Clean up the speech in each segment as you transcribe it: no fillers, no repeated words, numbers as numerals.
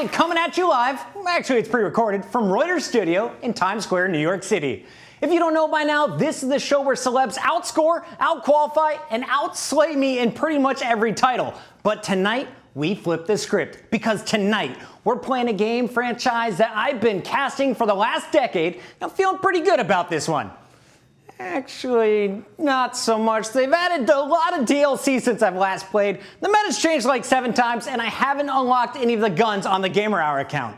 Rocket coming at you live. Actually, it's pre-recorded from Reuters Studio in Times Square, New York City. If you don't know by now, this is the show where celebs outscore, outqualify, and outslay me in pretty much every title. But tonight, we flip the script because tonight we're playing a game franchise that I've been casting for the last decade. I'm feeling pretty good about this one. Actually, not so much. They've added a lot of DLC since I've last played. The meta's changed like 7 times, and I haven't unlocked any of the guns on the Gamer Hour account.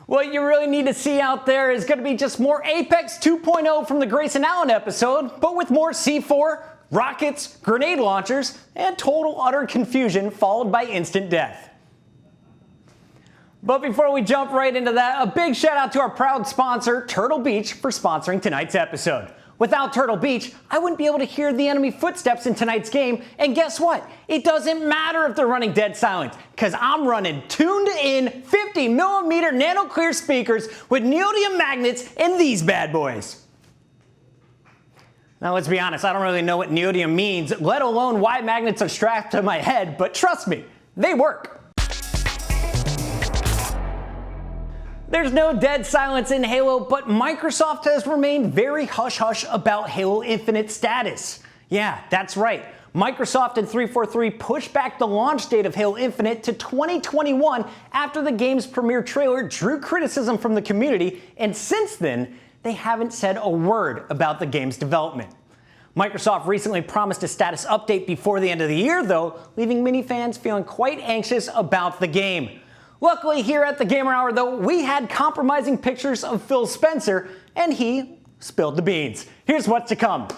What you really need to see out there is going to be just more Apex 2.0 from the Grayson Allen episode, but with more C4, rockets, grenade launchers, and total utter confusion followed by instant death. But before we jump right into that, a big shout out to our proud sponsor, Turtle Beach, for sponsoring tonight's episode. Without Turtle Beach, I wouldn't be able to hear the enemy footsteps in tonight's game, and guess what? It doesn't matter if they're running dead silent, because I'm running tuned-in 50mm nano clear speakers with neodymium magnets in these bad boys. Now let's be honest, I don't really know what neodymium means, let alone why magnets are strapped to my head, but trust me, they work. There's no dead silence in Halo, but Microsoft has remained very hush-hush about Halo Infinite status. Yeah, that's right. Microsoft and 343 pushed back the launch date of Halo Infinite to 2021 after the game's premiere trailer drew criticism from the community, and since then, they haven't said a word about the game's development. Microsoft recently promised a status update before the end of the year, though, leaving many fans feeling quite anxious about the game. Luckily, here at the Gamer Hour, though, we had compromising pictures of Phil Spencer, and he spilled the beans. Here's what's to come.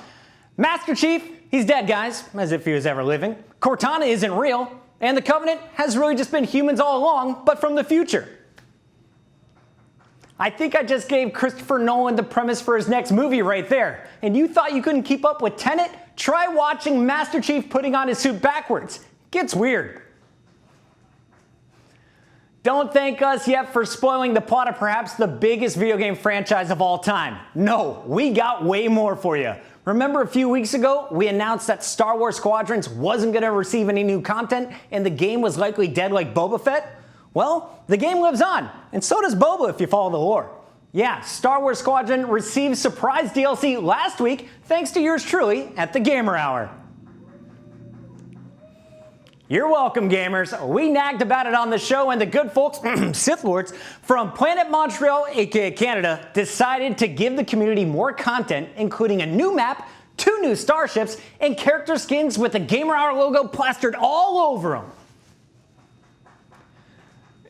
Master Chief, he's dead, guys, as if he was ever living. Cortana isn't real, and the Covenant has really just been humans all along, but from the future. I think I just gave Christopher Nolan the premise for his next movie right there. And you thought you couldn't keep up with Tenet? Try watching Master Chief putting on his suit backwards. Gets weird. Don't thank us yet for spoiling the plot of perhaps the biggest video game franchise of all time. No, we got way more for you. Remember a few weeks ago, we announced that Star Wars Squadrons wasn't going to receive any new content and the game was likely dead like Boba Fett? Well, the game lives on, and so does Boba if you follow the lore. Yeah, Star Wars Squadron received surprise DLC last week thanks to yours truly at the Gamer Hour. You're welcome, gamers. We nagged about it on the show, and the good folks, Sith Lords, from Planet Montreal, aka Canada, decided to give the community more content, including a new map, 2 new starships, and character skins with the Gamer Hour logo plastered all over them.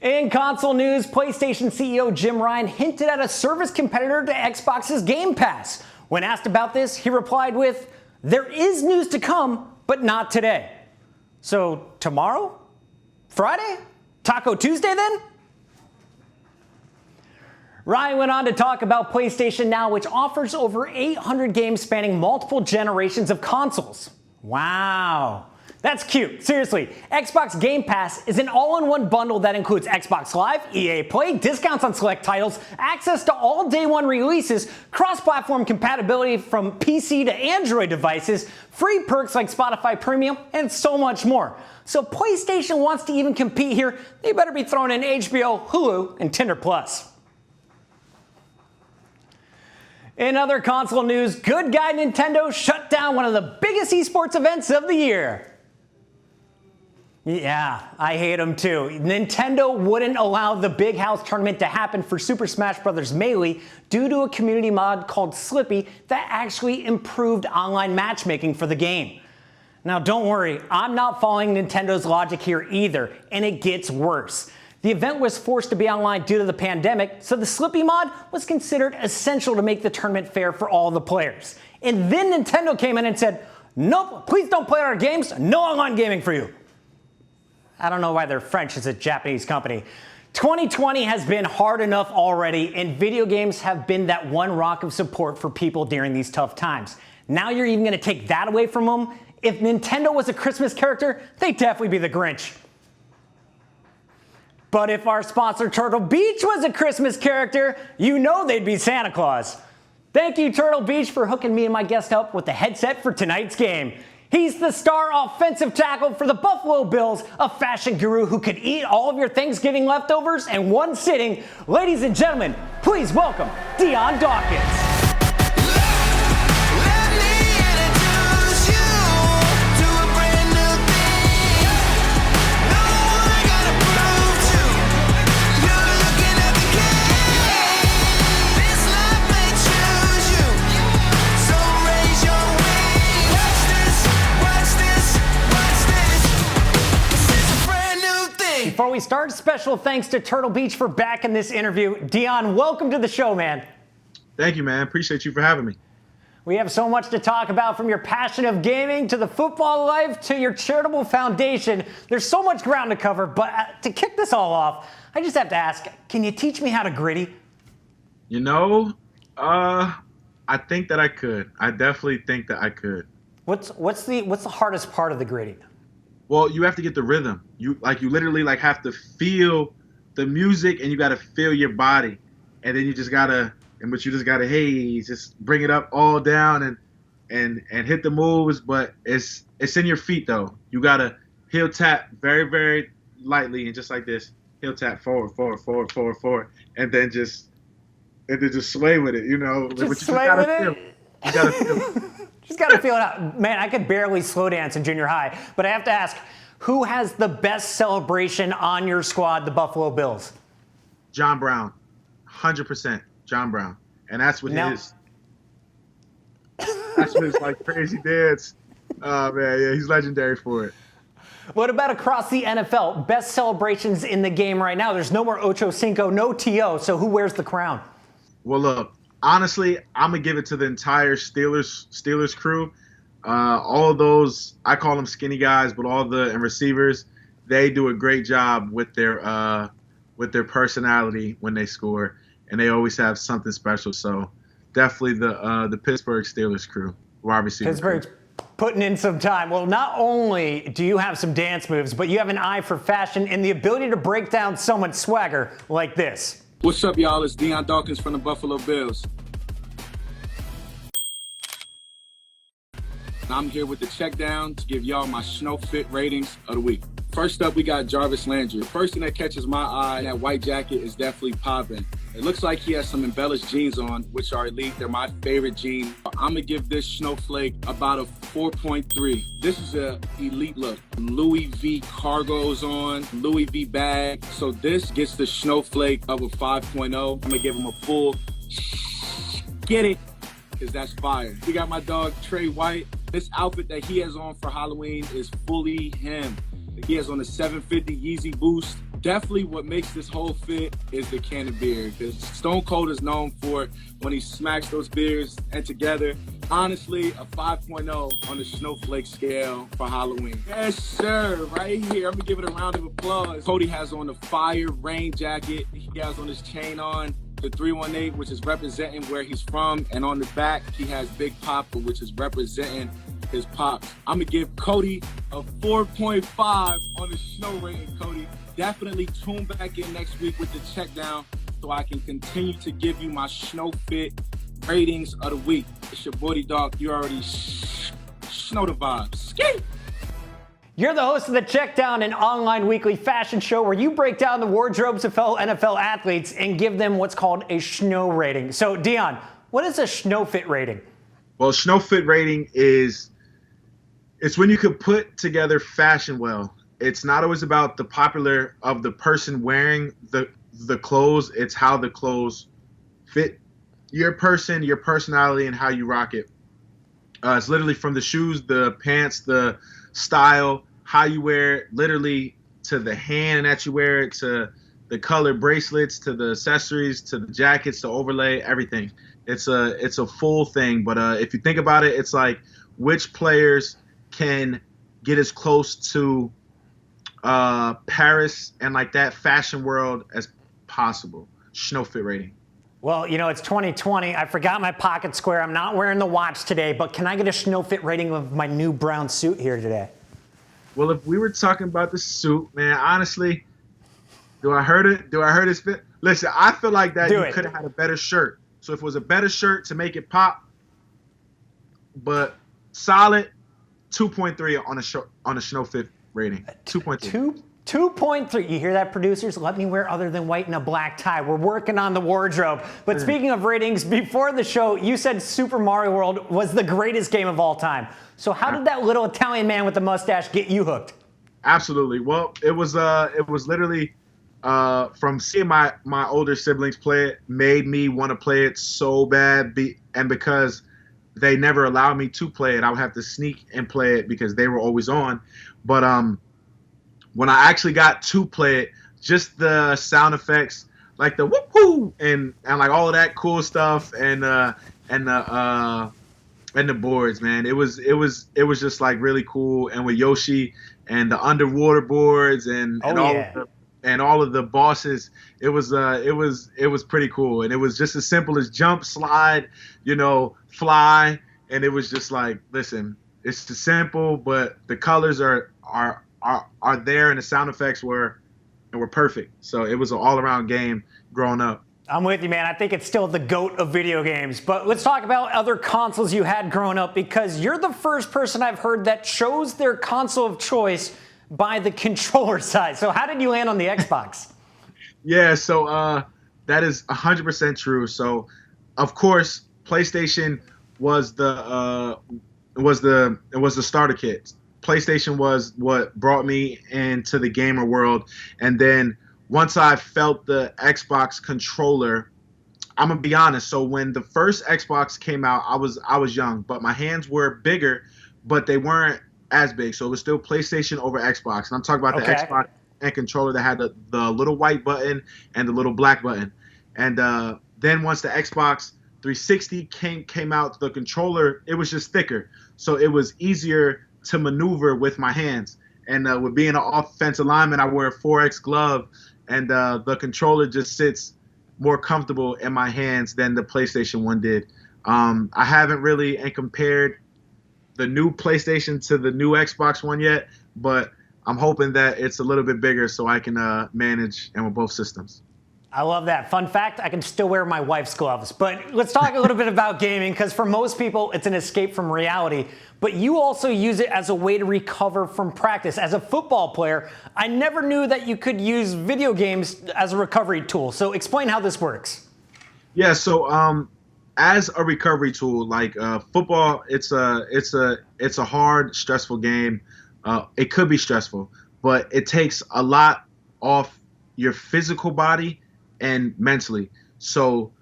In console news, PlayStation CEO Jim Ryan hinted at a service competitor to Xbox's Game Pass. When asked about this, he replied with, "There is news to come, but not today." So, tomorrow? Friday? Taco Tuesday then? Ryan went on to talk about PlayStation Now, which offers over 800 games spanning multiple generations of consoles. Wow. That's cute. Seriously, Xbox Game Pass is an all-in-one bundle that includes Xbox Live, EA Play, discounts on select titles, access to all day-one releases, cross-platform compatibility from PC to Android devices, free perks like Spotify Premium, and so much more. So PlayStation wants to even compete here, they better be throwing in HBO, Hulu, and Tinder Plus. In other console news, good guy Nintendo shut down one of the biggest esports events of the year. Yeah, I hate them too. Nintendo wouldn't allow the Big House tournament to happen for Super Smash Bros. Melee due to a community mod called Slippy that actually improved online matchmaking for the game. Now don't worry, I'm not following Nintendo's logic here either, and it gets worse. The event was forced to be online due to the pandemic, so the Slippy mod was considered essential to make the tournament fair for all the players. And then Nintendo came in and said, "Nope, please don't play our games, no online gaming for you." I don't know why they're French as a Japanese company. 2020 has been hard enough already, and video games have been that one rock of support for people during these tough times. Now you're even going to take that away from them? If Nintendo was a Christmas character, they'd definitely be the Grinch. But if our sponsor Turtle Beach was a Christmas character, you know they'd be Santa Claus. Thank you, Turtle Beach, for hooking me and my guest up with the headset for tonight's game. He's the star offensive tackle for the Buffalo Bills, a fashion guru who could eat all of your Thanksgiving leftovers in one sitting. Ladies and gentlemen, please welcome Dion Dawkins. Before we start, special thanks to Turtle Beach for backing this interview. Dion, welcome to the show, man. Thank you, man. Appreciate you for having me. We have so much to talk about, from your passion of gaming to the football life to your charitable foundation. There's so much ground to cover, but to kick this all off, I just have to ask, can you teach me how to gritty? You know, I think that I could. I definitely think that I could. What's the hardest part of the gritty? Well, you have to get the rhythm. You literally have to feel the music, and you got to feel your body, and then you just gotta just bring it up all down and hit the moves. But it's in your feet though. You gotta heel tap very, very lightly, and just like this, heel tap forward, and then just sway with it. You know, just sway with it. You gotta feel it. Just got to feel it out. Man, I could barely slow dance in junior high. But I have to ask, who has the best celebration on your squad, the Buffalo Bills? John Brown. 100% John Brown. And that's what his crazy dance. Oh, man, yeah, he's legendary for it. What about across the NFL? Best celebrations in the game right now. There's no more Ocho Cinco, no TO, so who wears the crown? Well, look. Honestly, I'm going to give it to the entire Steelers crew. All of those, I call them skinny guys, but all the receivers, they do a great job with their personality when they score, and they always have something special. So definitely the Pittsburgh Steelers crew, wide receiver. Pittsburgh's putting in some time. Well, not only do you have some dance moves, but you have an eye for fashion and the ability to break down someone's swagger like this. What's up, y'all? It's Dion Dawkins from the Buffalo Bills. I'm here with the check down to give y'all my snow fit ratings of the week. First up, we got Jarvis Landry. The first thing that catches my eye in that white jacket is definitely popping. It looks like he has some embellished jeans on, which are elite. They're my favorite jeans. I'm gonna give this snowflake about a 4.3. This is a elite look. Louis V cargo's on, Louis V bag. So this gets the snowflake of a 5.0. I'm gonna give him a full get it, because that's fire. We got my dog Trey White. This outfit that he has on for Halloween is fully him. He has on a 750 Yeezy Boost. Definitely what makes this whole fit is the can of beer, because Stone Cold is known for it when he smacks those beers and together. Honestly, a 5.0 on the snowflake scale for Halloween. Yes, sir. Right here. I'm going to give it a round of applause. Cody has on the fire rain jacket. He has on his chain on the 318, which is representing where he's from. And on the back, he has Big Papa, which is representing his pops. I'm going to give Cody a 4.5 on the snow rating, Cody. Definitely tune back in next week with the check down so I can continue to give you my snow fit ratings of the week. It's your buddy dog. You already snow the vibes. Ski! You're the host of the Check Down, an online weekly fashion show where you break down the wardrobes of fellow NFL athletes and give them what's called a snow rating. So, Dion, what is a snow fit rating? Well, snow fit rating it's when you could put together fashion well. It's not always about the popular of the person wearing the clothes. It's how the clothes fit your person, your personality, and how you rock it. It's literally from the shoes, the pants, the style, how you wear it, literally to the hand that you wear it, to the color bracelets, to the accessories, to the jackets, the overlay, everything. It's a full thing. But if you think about it, it's like which players can get as close to Paris and like that fashion world as possible. Snow fit rating. Well, you know, it's 2020. I forgot my pocket square. I'm not wearing the watch today, but can I get a snow fit rating of my new brown suit here today? Well, if we were talking about the suit, man, honestly, do I hurt it? Do I hurt his fit? Listen, I feel like that you could have had a better shirt. So if it was a better shirt to make it pop, but solid, 2.3 on a Snow Fit rating. 2.3. 2.3. You hear that, producers? Let me wear other than white and a black tie. We're working on the wardrobe. But speaking of ratings, before the show, you said Super Mario World was the greatest game of all time. So how did that little Italian man with the mustache get you hooked? Absolutely. Well, it was literally from seeing my older siblings play it, made me want to play it so bad. And because they never allowed me to play it, I would have to sneak and play it because they were always on. But when I actually got to play it, just the sound effects, like the whoop whoo and like all of that cool stuff, and the boards, man, it was just like really cool. And with Yoshi and the underwater boards and all of the bosses, it was pretty cool. And it was just as simple as jump, slide, fly, and it was just like, listen, it's just simple, but the colors are there, and the sound effects were perfect. So it was an all-around game growing up. I'm with you, man. I think it's still the GOAT of video games. But let's talk about other consoles you had growing up, because you're the first person I've heard that chose their console of choice by the controller side. So how did you land on the Xbox? Yeah, so that is 100% true. So, of course, PlayStation was the starter kit. PlayStation was what brought me into the gamer world. And then once I felt the Xbox controller, I'm gonna be honest. So when the first Xbox came out, I was young, but my hands were bigger, but they weren't as big. So it was still PlayStation over Xbox. And I'm talking about the Xbox and controller that had the little white button and the little black button. And then once the Xbox 360 came out, the controller, it was just thicker. So it was easier to maneuver with my hands. And with being an offensive lineman, I wear a 4X glove, and the controller just sits more comfortable in my hands than the PlayStation 1 did. I haven't really compared the new PlayStation to the new Xbox One yet, but I'm hoping that it's a little bit bigger so I can manage and with both systems. I love that. Fun fact, I can still wear my wife's gloves. But let's talk a little bit about gaming, because for most people, it's an escape from reality. But you also use it as a way to recover from practice. As a football player, I never knew that you could use video games as a recovery tool. So explain how this works. Yeah, so as a recovery tool, like football, it's a hard, stressful game. It could be stressful, but it takes a lot off your physical body and mentally. So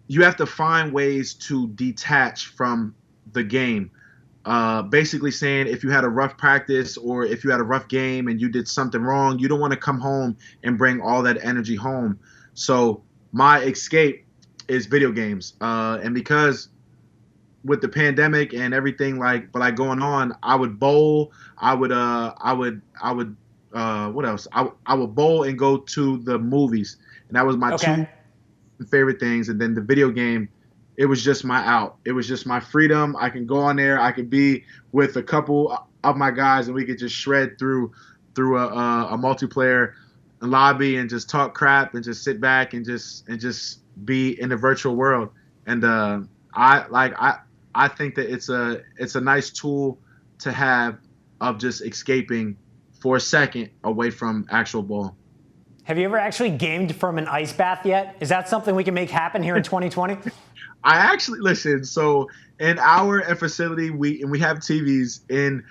you have to find ways to detach from the game. Basically saying, if you had a rough practice or if you had a rough game and you did something wrong, you don't want to come home and bring all that energy home. So my escape is video games. And because with the pandemic and everything like going on, I would bowl. What else? I would bowl and go to the movies. And that was my two favorite things. And then the video game, it was just my out. It was just my freedom. I can go on there. I could be with a couple of my guys, and we could just shred through a multiplayer lobby and just talk crap and just sit back and just be in the virtual world. And I think that it's a nice tool to have of just escaping for a second away from actual ball. Have you ever actually gamed from an ice bath yet? Is that something we can make happen here in 2020? I actually, listen, so in our facility, we have TVs in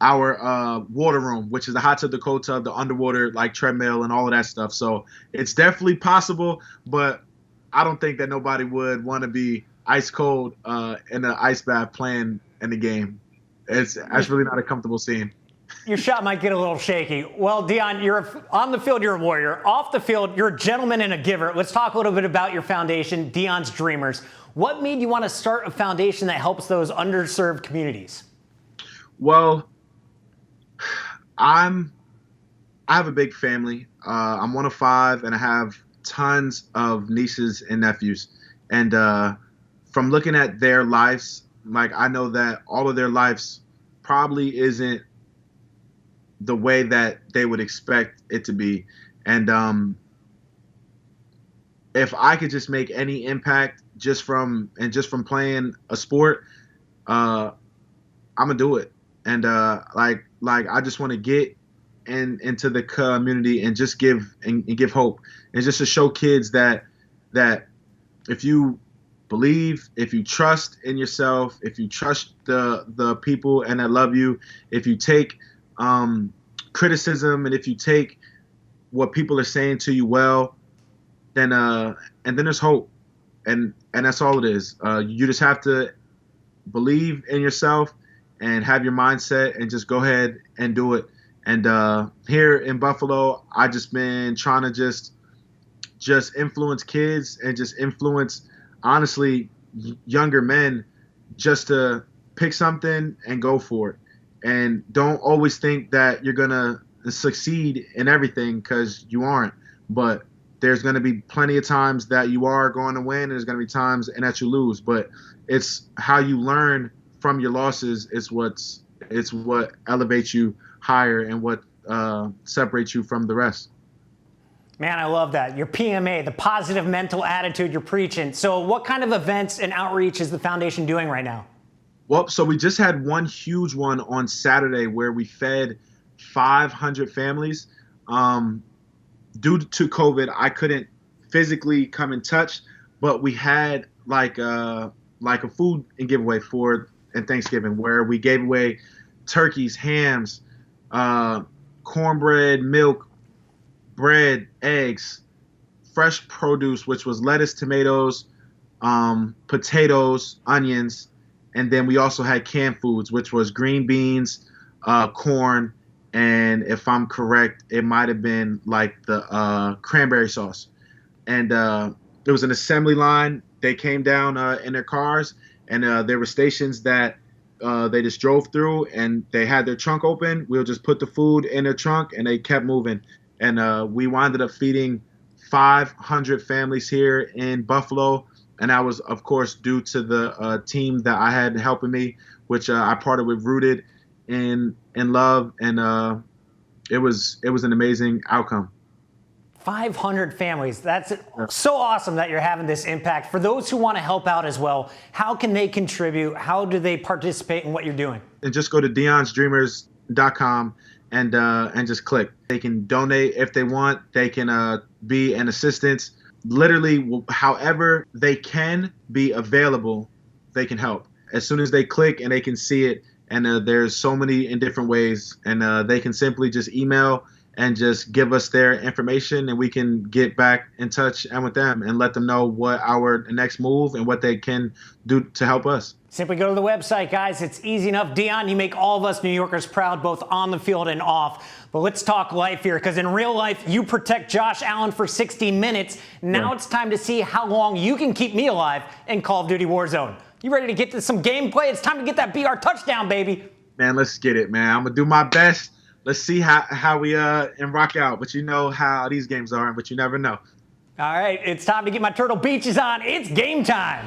our water room, which is the hot tub, the cold tub, the underwater like treadmill and all of that stuff. So it's definitely possible, but I don't think that nobody would want to be ice cold in an ice bath playing in the game. That's really not a comfortable scene. Your shot might get a little shaky. Well, Dion, you're on the field, you're a warrior. Off the field, you're a gentleman and a giver. Let's talk a little bit about your foundation, Dion's Dreamers. What made you want to start a foundation that helps those underserved communities? Well, I have a big family. I'm one of 5, and I have tons of nieces and nephews. And from looking at their lives, like, I know that all of their lives probably isn't the way that they would expect it to be. And if I could just make any impact just from playing a sport, I I'm gonna do it. And like I just want to get into the community and just give hope, and just to show kids that if you believe, if you trust in yourself, if you trust the people and that love you, if you take criticism, and if you take what people are saying to you well, then and then there's hope, and that's all it is. You just have to believe in yourself and have your mindset and just go ahead and do it. And here in Buffalo, I just been trying to just influence kids and just influence, honestly, younger men, just to pick something and go for it. And don't always think that you're going to succeed in everything, because you aren't. But there's going to be plenty of times that you are going to win, and there's going to be times and that you lose. But it's how you learn from your losses is what elevates you higher and what separates you from the rest. Man, I love that. Your PMA, the positive mental attitude you're preaching. So what kind of events and outreach is the foundation doing right now? Well, so we just had one huge one on Saturday where we fed 500 families. Due to COVID, I couldn't physically come and touch, but we had like a food and giveaway for Thanksgiving, where we gave away turkeys, hams, cornbread, milk, bread, eggs, fresh produce, which was lettuce, tomatoes, potatoes, onions, and then we also had canned foods, which was green beans, corn, and if I'm correct, it might have been like the cranberry sauce. And there was an assembly line. They came down in their cars, and there were stations that they just drove through, and they had their trunk open. We'll just put the food in their trunk, and they kept moving. And we wound up feeding 500 families here in Buffalo. And that was, of course, due to the team that I had helping me, which I partnered with Rooted in Love. And it was an amazing outcome. 500 families. That's so awesome that you're having this impact. For those who want to help out as well, how can they contribute? How do they participate in what you're doing? And just go to Dion'sDreamers.com and just click. They can donate if they want. They can be an assistance. Literally, however they can be available, they can help. As soon as they click and they can see it, and there's so many in different ways, and they can simply just email and just give us their information, and we can get back in touch and with them and let them know what our next move and what they can do to help us. Simply go to the website, guys. It's easy enough. Dion, you make all of us New Yorkers proud, both on the field and off. But let's talk life here, because in real life, you protect Josh Allen for 60 minutes. Now It's time to see how long you can keep me alive in Call of Duty Warzone. You ready to get to some gameplay? It's time to get that BR touchdown, baby. Man, let's get it, man. I'm going to do my best. Let's see how we in Roccat. But you know how these games are, but you never know. All right, it's time to get my Turtle Beaches on. It's game time.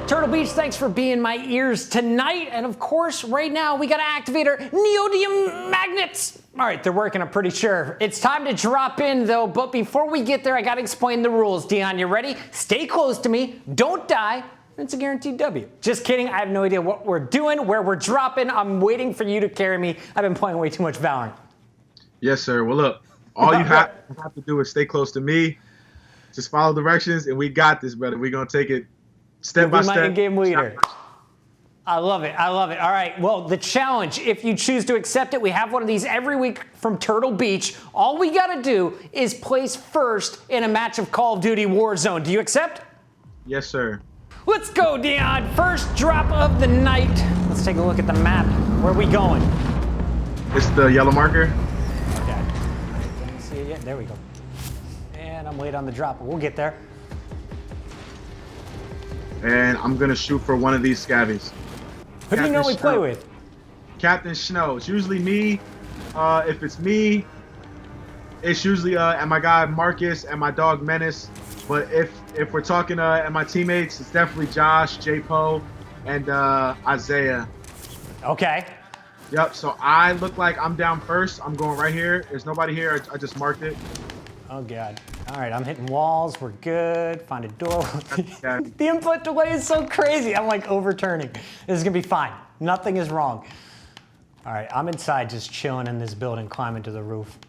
Turtle Beach, thanks for being my ears tonight. And of course, right now, we got to activate our neodymium magnets. All right, they're working, I'm pretty sure. It's time to drop in, though. But before we get there, I got to explain the rules. Dion, you ready? Stay close to me. Don't die. It's a guaranteed W. Just kidding. I have no idea what we're doing, where we're dropping. I'm waiting for you to carry me. I've been playing way too much Valorant. Yes, sir. Well, look, all you have to do is stay close to me. Just follow directions, and we got this, brother. We're going to take it step by step. You'll be my in-game leader. I love it. I love it. All right. Well, the challenge, if you choose to accept it, we have one of these every week from Turtle Beach. All we got to do is place first in a match of Call of Duty Warzone. Do you accept? Yes, sir. Let's go, Dion. First drop of the night. Let's take a look at the map. Where are we going? It's the yellow marker. Okay. I didn't see it yet. There we go. And I'm late on the drop, but we'll get there. And I'm going to shoot for one of these scabbies. Who do you normally play with? Captain Snow. It's usually me. If it's me, it's usually and my guy Marcus and my dog Menace. But if we're talking and my teammates, it's definitely Josh, J-Po, and Isaiah. Okay. Yep, so I look like I'm down first. I'm going right here. There's nobody here. I just marked it. Oh, God. All right, I'm hitting walls. We're good. Find a door. Yeah. The input delay is so crazy. I'm like overturning. This is gonna be fine. Nothing is wrong. All right, I'm inside just chilling in this building, climbing to the roof.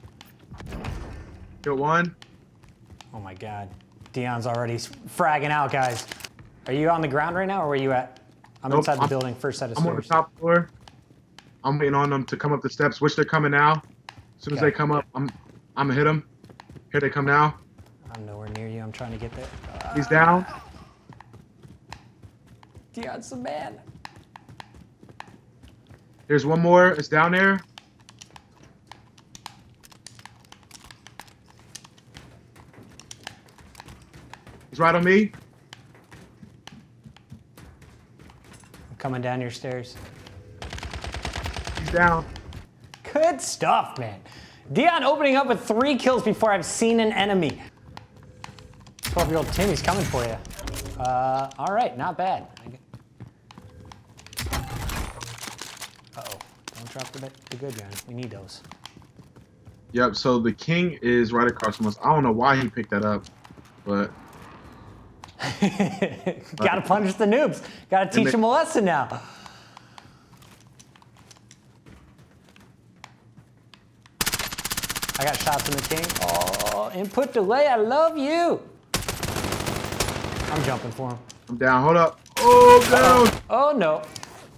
Kill one. Oh my God. Dion's already fragging out, guys. Are you on the ground right now, or where you at? I'm Nope, inside the building, first set of I'm on the stairs. top floor. I'm waiting on them to come up the steps, which they're coming now. As soon as Okay. they come up, I'm gonna hit them. Here they come now. I'm nowhere near you. I'm trying to get there. He's down. Dion's the man. There's one more. It's down there. He's right on me. I'm coming down your stairs. He's down. Good stuff, man. Dion opening up with 3 kills before I've seen an enemy. 12-year-old Timmy's coming for you. All right, not bad. Uh-oh, don't drop the good gun. We need those. Yep, so the king is right across from us. I don't know why he picked that up, but... Gotta punish the noobs. Gotta teach them a lesson now. I got shots from the king. Oh, input delay, I love you. I'm jumping for him. I'm down. Hold up. Oh, down. Oh no,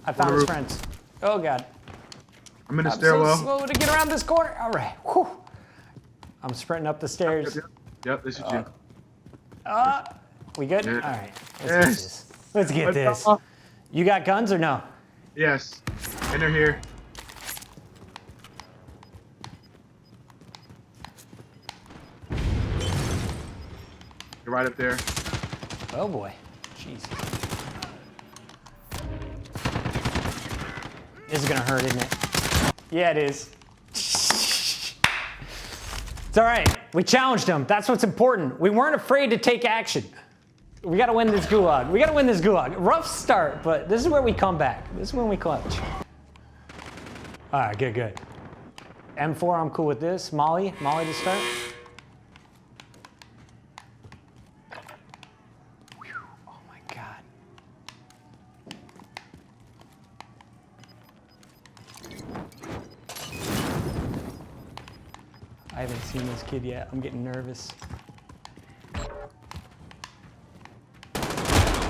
I found his friends. Oh God. I'm in the I'm stairwell. so slow to get around this corner. All right, whew. I'm sprinting up the stairs. Yep, this is you. We good? Yeah. All right, let's get this. Let's get this. You got guns or no? Yes, and they're here. You're right up there. Oh boy, jeez. This is gonna hurt, isn't it? Yeah, it is. It's all right. We challenged them. That's what's important. We weren't afraid to take action. We gotta win this gulag. We gotta win this gulag. Rough start, but this is where we come back. This is when we clutch. All right, good, good. M4, I'm cool with this. Molly to start. Whew, oh my God. I haven't seen this kid yet. I'm getting nervous.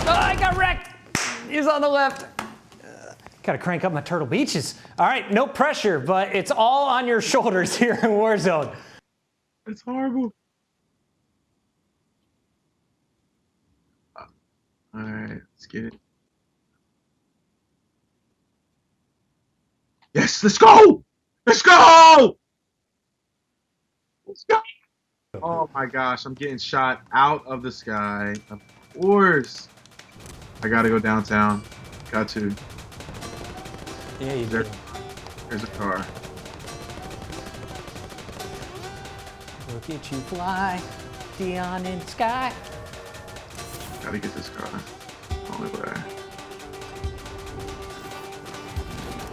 Oh, I got wrecked. He's on the left. Gotta crank up my Turtle Beaches. All right, no pressure, but it's all on your shoulders here in Warzone. It's horrible. All right, let's get it. Yes, let's go! Let's go! Let's go! Oh my gosh, I'm getting shot out of the sky. Of course. I gotta go downtown. Got to. Yeah, you do. There's a car. Look at you fly, Dion in the sky. Gotta get this car. Only way.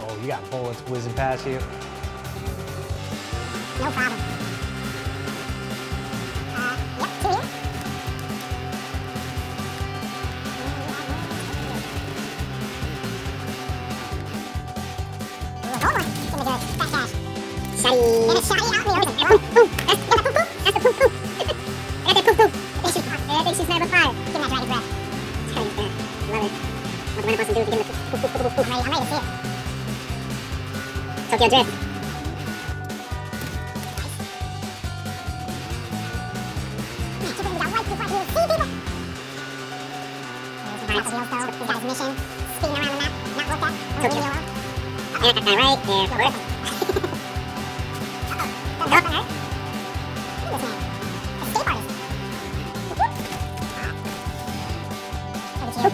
Oh, you got bullets whizzing past you. No problem. Yep, 2 here. Tokyo Drift.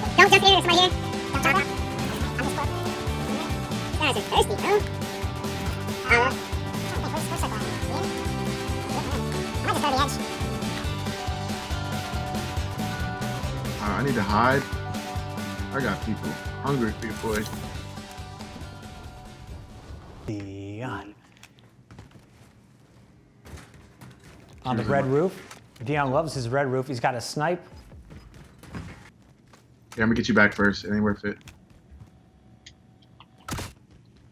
Don't jump here, there's somebody here. Don't jump up. I'm just floating. You guys are thirsty, bro. I think we're circling. I might just go to the edge. I need to hide. I got people hungry for you, boy. Dion. On the red roof. Dion loves his red roof. He's got a snipe. Yeah, I'm gonna get you back first. It ain't worth it.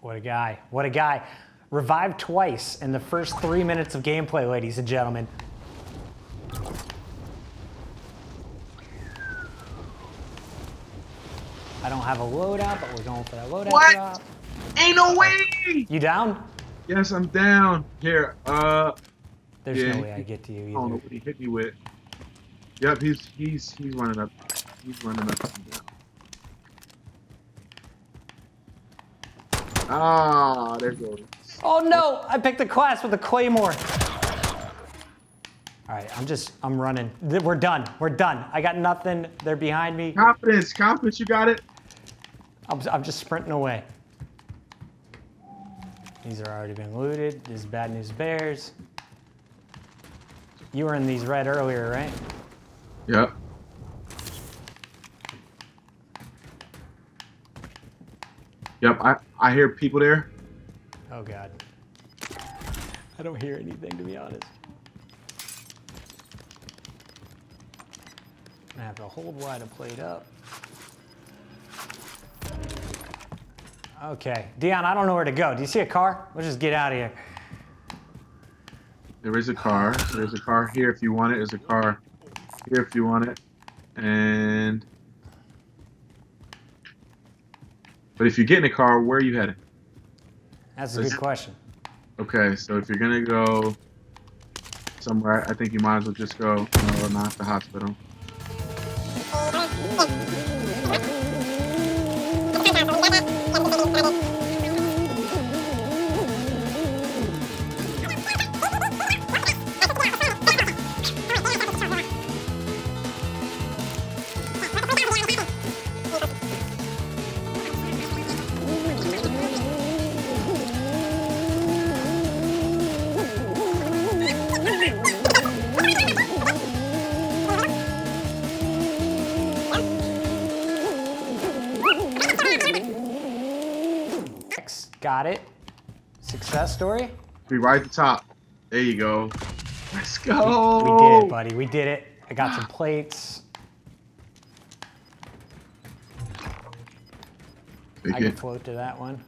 What a guy. What a guy. Revived twice in the first 3 minutes of gameplay, ladies and gentlemen. I don't have a loadout, but we're going for that loadout What? drop. Ain't no way! You down? Yes, I'm down. Here, There's yeah, no way I get to you I don't know either. what he hit me with. Yep, he's running up. He's running up and down. Ah, there goes. Oh no! I picked a class with a claymore. All right, I'm running. We're done. We're done. I got nothing. They're behind me. Confidence, confidence, you got it. I'm just sprinting away. These are already been looted. This is bad news bears. You were in these red earlier, right? Yep. Yep, I hear people there. Oh God. I don't hear anything, to be honest. I have to hold wide to plate up. Okay, Dion, I don't know where to go. Do you see a car? Let's just get out of here. There is a car. There's a car here if you want it. There's a car here if you want it. And but if you get in a car, where are you headed? That's a good question. Okay, so if you're gonna go somewhere, I think you might as well just go, no, not the hospital. Got it. Success story. Be right at the top. There you go. Let's We go. did it, buddy. We did it. I got some plates. I Take can it. float to that one.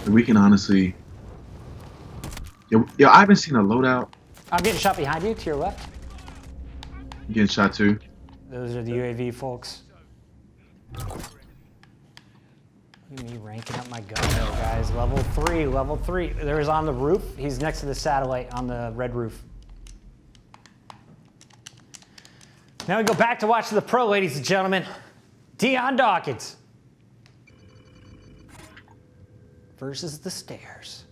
We can honestly. Yo, I haven't seen a loadout. I'm getting shot behind you, to your left. Getting shot too. Those are the UAV folks. Look at me ranking up my gun there, guys. Level 3, level 3. There's on the roof. He's next to the satellite on the red roof. Now we go back to watch the pro, ladies and gentlemen. Dion Dawkins versus the stairs.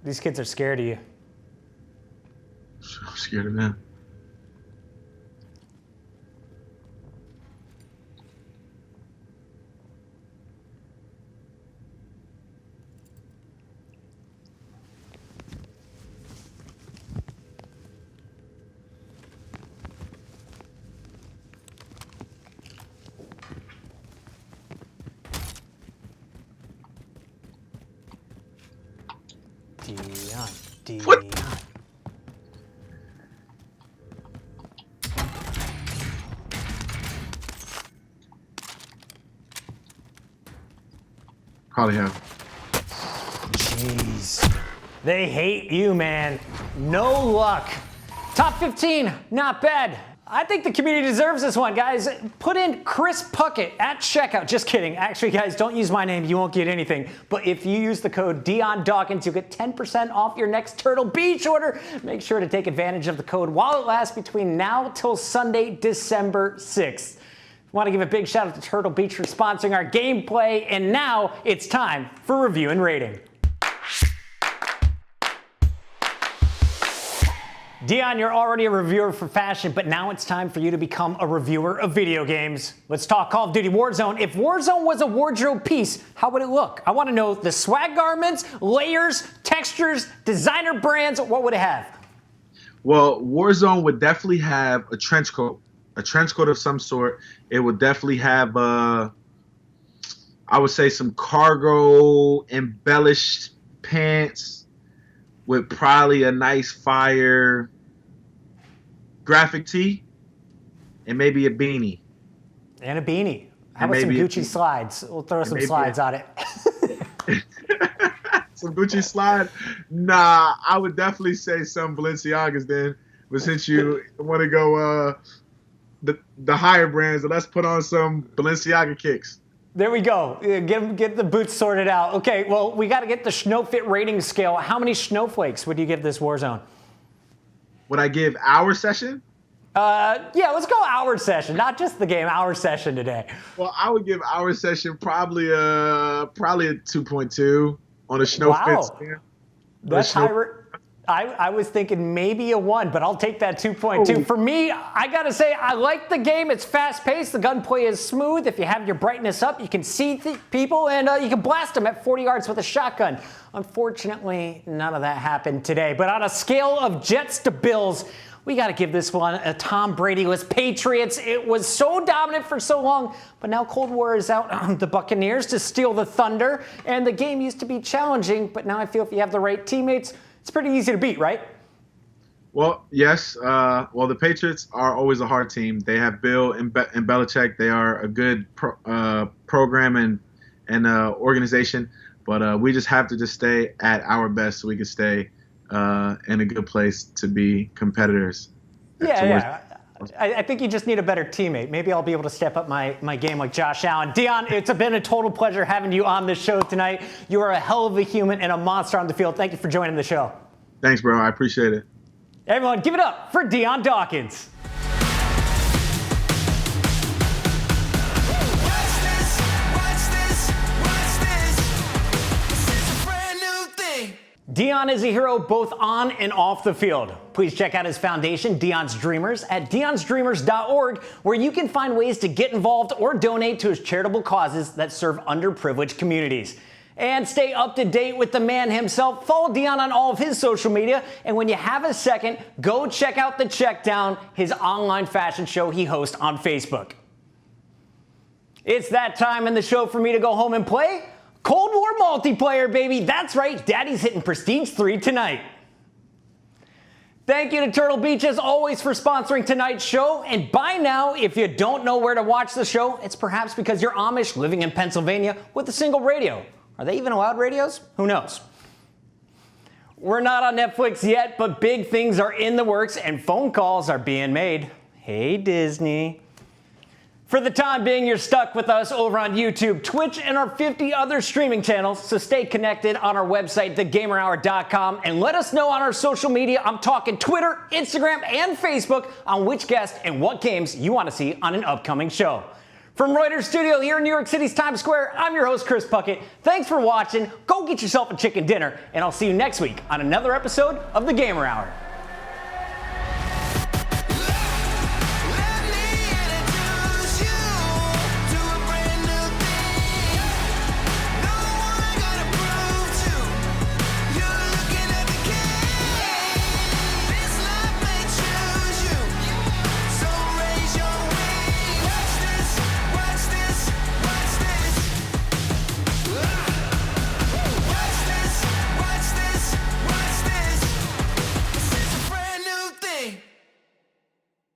These kids are scared of you. I'm scared of them. Dion. What? Probably have. Jeez. They hate you, man. No luck. Top 15, not bad. I think the community deserves this one, guys. Put in Chris Puckett at checkout. Just kidding. Actually, guys, don't use my name. You won't get anything. But if you use the code Dion Dawkins, you'll get 10% off your next Turtle Beach order. Make sure to take advantage of the code while it lasts between now till Sunday, December 6th. Want to give a big shout out to Turtle Beach for sponsoring our gameplay. And now it's time for review and rating. Dion, you're already a reviewer for fashion, but now it's time for you to become a reviewer of video games. Let's talk Call of Duty Warzone. If Warzone was a wardrobe piece, how would it look? I want to know the swag garments, layers, textures, designer brands. What would it have? Well, Warzone would definitely have a trench coat of some sort. It would definitely have, I would say, some cargo embellished pants with probably a nice fire graphic tee and maybe a beanie. And a beanie. How about some Gucci slides? We'll throw some slides on it. Some Gucci slide? Nah, I would definitely say some Balenciagas then. But since you want to go the higher brands, let's put on some Balenciaga kicks. There we go. Get the boots sorted out. Okay, well, we got to get the Snowfit rating scale. How many snowflakes would you give this Warzone? Would I give our session? Yeah, let's go our session, not just the game, our session today. Well, I would give our session probably a 2.2 on a Snowfit scale. That's high. I was thinking maybe a 1, but I'll take that 2.2. For me, I gotta say, I like the game. It's fast-paced. The gunplay is smooth. If you have your brightness up, you can see people, and you can blast them at 40 yards with a shotgun. Unfortunately, none of that happened today. But on a scale of Jets to Bills, we got to give this one a Tom Brady-less Patriots. It was so dominant for so long, but now Cold War is out on the Buccaneers to steal the thunder, and the game used to be challenging, but now I feel if you have the right teammates, it's pretty easy to beat, right? Well, yes. Well, the Patriots are always a hard team. They have Bill and Belichick. They are a good program and organization, but we just have to just stay at our best so we can stay in a good place to be competitors. Yeah. I think you just need a better teammate. Maybe I'll be able to step up my game like Josh Allen. Dion, it's been a total pleasure having you on this show tonight. You are a hell of a human and a monster on the field. Thank you for joining the show. Thanks, bro. I appreciate it. Everyone, give it up for Dion Dawkins. Dion is a hero both on and off the field. Please check out his foundation, Dion's Dreamers, at dionsdreamers.org, where you can find ways to get involved or donate to his charitable causes that serve underprivileged communities. And stay up to date with the man himself. Follow Dion on all of his social media, and when you have a second, go check out The Checkdown, his online fashion show he hosts on Facebook. It's that time in the show for me to go home and play Cold War multiplayer, baby. That's right, Daddy's hitting Prestige 3 tonight. Thank you to Turtle Beach, as always, for sponsoring tonight's show. And by now, if you don't know where to watch the show, it's perhaps because you're Amish living in Pennsylvania with a single radio. Are they even allowed radios? Who knows? We're not on Netflix yet, but big things are in the works and phone calls are being made. Hey, Disney. For the time being, you're stuck with us over on YouTube, Twitch, and our 50 other streaming channels, so stay connected on our website, thegamerhour.com, and let us know on our social media, I'm talking Twitter, Instagram, and Facebook, on which guests and what games you want to see on an upcoming show. From Reuters Studio here in New York City's Times Square, I'm your host, Chris Puckett. Thanks for watching. Go get yourself a chicken dinner, and I'll see you next week on another episode of The Gamer Hour.